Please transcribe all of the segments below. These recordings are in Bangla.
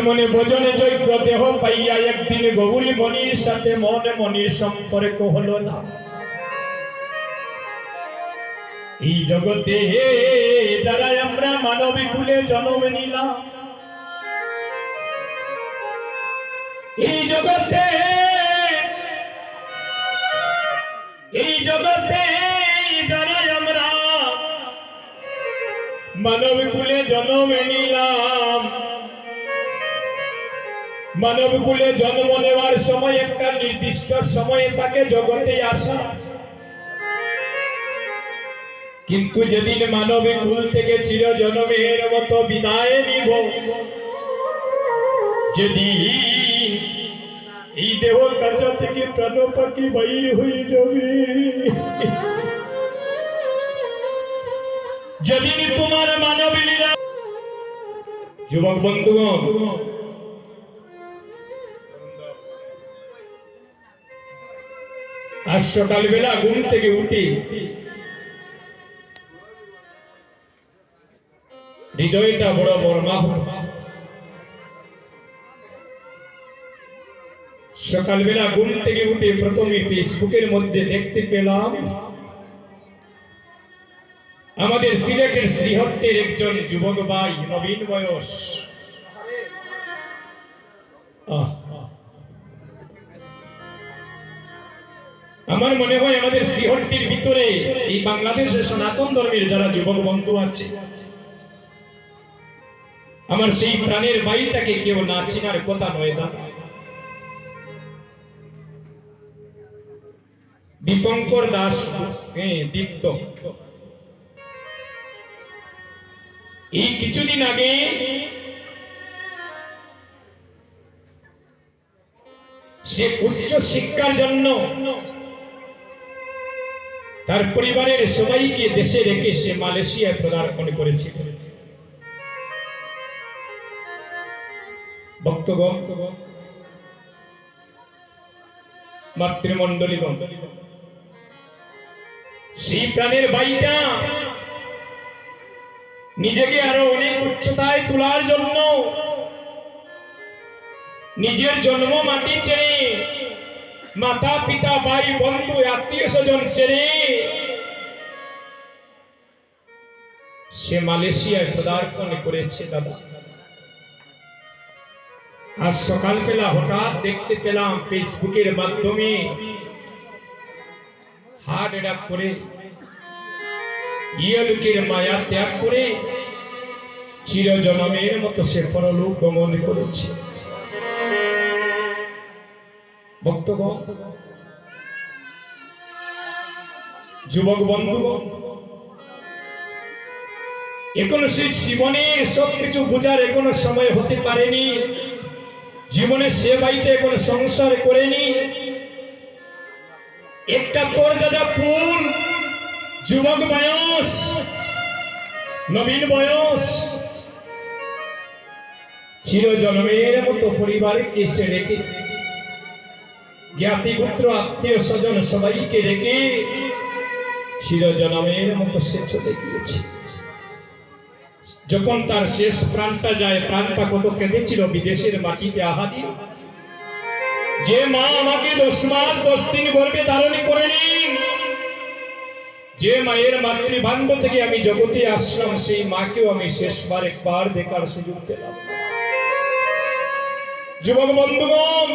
এমনি ভোজনে যোগ্য দেহ পাইয়া একদিন গৌরী মণির সাথে মনে মনির সম্পর্ক হলো না। এই জগতে যারা আমরা মানবী কুলে জন্ম নিলাম, এই জগতে যারা আমরা মানবী কুলে জন্ম নিলাম, মানব কুলে জন্ম নেওয়ার সময় একটা নির্দিষ্ট সময়ে তাকে জগতে আসা, কিন্তু যেদিন মানবী কুল থেকে চির জন্মের মতো বিদায় নিব, যেদিন এই দেহ কাঁচা থেকে প্রাণ পাখি বাইর হয়ে যাবে, যেদিন তোমার মানব লীলা। যুবক বন্ধুগণ, আজ সকালবেলা ঘুম থেকে উঠে হৃদয়টা বড় মর্মাহত। সকালবেলা ঘুম থেকে উঠে প্রথমে ফেসবুকের মধ্যে দেখতে পেলাম আমাদের সিলেটের শ্রীহট্টের একজন যুবক ভাই, নবীন বয়স, আমার মনে হয় আমাদের শ্রীহট্টির ভিতরে এই বাংলাদেশের সনাতন ধর্মের যারা যুবক বন্ধু আছে, আমার সেই প্রাণের ভাইটাকে কেউ না চিনার কথা নয়। দাদা দীপঙ্কর দাস, দীপ্ত, এই কিছুদিন আগে সে উচ্চ শিক্ষার জন্য তার পরিবারের সবাইকে দেশে রেখে সে মালয়েশিয়ায় পদার্পণ করেছিল। ভক্তগণ, মাতৃমণ্ডলীগণ, সেই প্রাণের ভাইটা নিজেকে আরো অনেক উচ্চতায় তোলার জন্য নিজের জন্ম মাটি ছেড়ে, মাতা পিতা ভাই বন্ধু আত্মীয় স্বজন ছেড়ে সে মালয়েশিয়ায় পদার্পণ করেছে। দাদা আজ সকালবেলা হঠাৎ দেখতে পেলাম ফেসবুকের মাধ্যমে হার্ট অ্যাটাক করে ইহলোকের মায়া ত্যাগ করে চিরজন্মের মতো সে পরলোক গমন করেছে। ভক্তগণ, যুবক বন্ধুগণ, এখনো সেই জীবনে সবকিছু বোঝার এখনো সময় হতে পারেনি, জীবনে সে বাড়িতে এখনো সংসার করেনি। একটা পর্যাদা ফুল, যুবক বয়স, নবীন বয়স, চিরজন্মের মতো পরিবারকে রেখে, জ্ঞাতি পুত্র আত্মীয় স্বজন সবাইকে রেখে চিরজন্মের মতো সে চলে গিয়েছে। যখন তার শেষ প্রাণটা যায়, প্রাণটা কত কেঁদেছিল বিদেশের মাটিতে। আহাদি, যে মা আমাকে 10 মাস 10 দিন গর্ভে ধারণ করেনি, যে মায়ের মাতৃভাণ্ড থেকে আমি জগতে আসলাম, সেই মাকেও আমি শেষবার একবার দেখার সুযোগ পেলাম। যুবক বন্ধুগণ,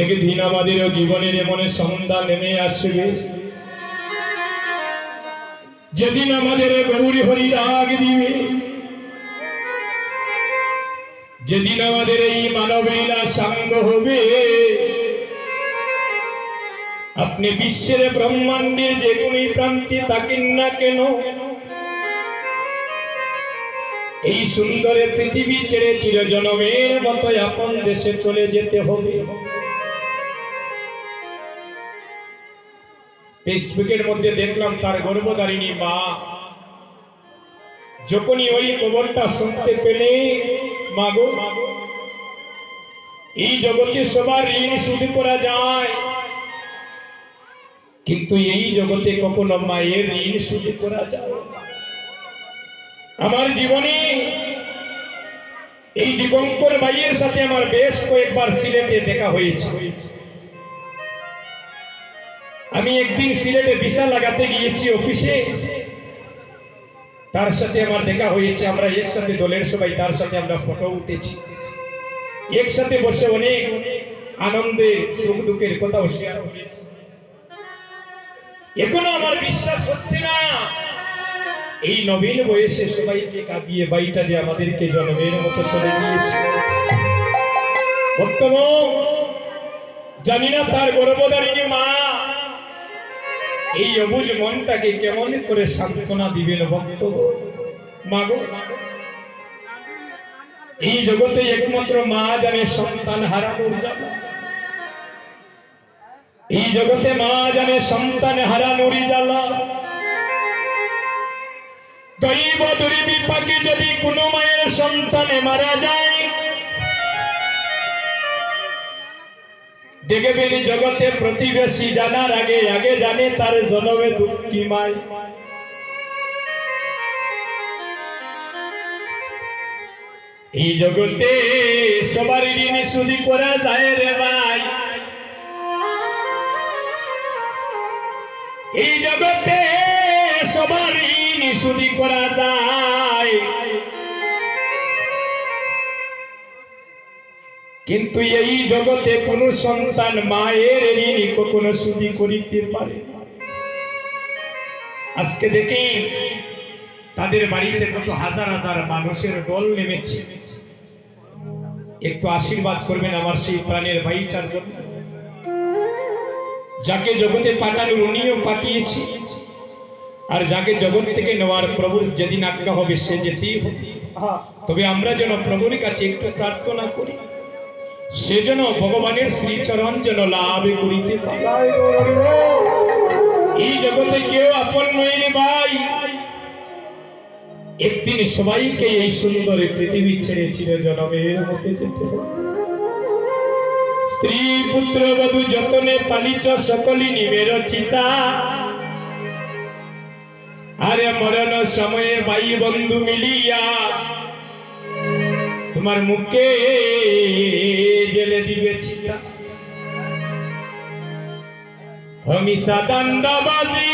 একদিন আমাদের জীবনের মনে সন্ধ্যা নেমে আসবে, যেদিন আমাদের গৌরী হরি রাগ দিবে, যেদিন আমাদের এই মানব লীলা সাঙ্গ হবে। আপনি বিশ্বের ব্রহ্মাণ্ডের যে কোনো প্রান্তে থাকেন না কেন, এই সুন্দর পৃথিবী ছেড়ে চিরজন্মের মতো আপন দেশে চলে যেতে হবে। ফেসবুকের মধ্যে দেখলাম তার গর্ভধারিণী মা যখনই ওই খবরটা শুনতে পেলে, মাগো, এই জগতে সবার ঋণ শোধ করা যায়, কিন্তু এই জগতে কখনো মায়ের ঋণ শোধ করা যায়। আমার জীবনে এই দীপঙ্কর ভাইয়ের সাথে আমার বেশ কয়েকবার সিলেটে দেখা হয়েছে। আমি একদিন সিলেটে ভিসা লাগাতে গিয়েছি অফিসে, তার সাথে আমার দেখা হয়েছে। আমরা একসাথে দলের সবাই তার সাথে আমরা ফটো উঠেছি, একসাথে বসে অনেক আনন্দে সুখ দুঃখের কথাও শেয়ার করেছি। এখনো আমার বিশ্বাস হচ্ছে না এই নবীন বয়সে সবাইকে কাঁদিয়ে বাইটা যে আমাদেরকে জন্মের মতো চলে গিয়েছে। বর্তমান জানি না তার গর্ভধারিণী মা এই অবুঝ মনটাকে কেমন করে সান্ত্বনা দিবেন। ভক্ত মাগো, এই জগতে একমাত্র মা জানে সন্তান হারানোর জ্বালা। এই জগতে মা জানে সন্তান হারানোর জ্বালা। দৈব দুর্বিপাকে যদি কোনো মায়ের সন্তানে মারা যায়, দেখবেন জগতে প্রতিবেশী জানার আগে আগে জানে তার জন্মে দুঃখী মাই। এই জগতে সবার ঋণ শুধু করা যায় রে ভাই। এই জগতে সবার ঋণ শুধু করা যায়, কিন্তু এই জগতে কোন সন্তান মায়ের ঋণ কখনো শুধু করিতে পারে না। আজকে দেখি তাদের বাড়িতে কত হাজার হাজার মানুষের দল নেমেছে। একটু আশীর্বাদ করবেন আমার সেই প্রাণের ভাইটার জন্য, যাকে জগতে পাঠানোর উনিও পাঠিয়েছি, আর যাকে জগৎ থেকে নেওয়ার প্রভুর যেদিন আজ্ঞা হবে সে যেতেই হবে। তবে আমরা যেন প্রভুর কাছে একটু প্রার্থনা করি, সেজন্য ভগবানের শ্রীচরণ যেন লাভ করিতে পারে। এই জগতে কেউ আপন নয় রে ভাই। একদিন সবাইকে এই সুন্দর পৃথিবী ছেড়ে চিরজনমের মতে যেতে হবে। স্ত্রী পুত্র বধূ যতনে পালিত সকলি নিবের চিতা, আরে মরণ সময়ে ভাই বন্ধু মিলিয়া তোমার মুখে জেলে দিবে চিতা। হমিষা দণ্ডবাজি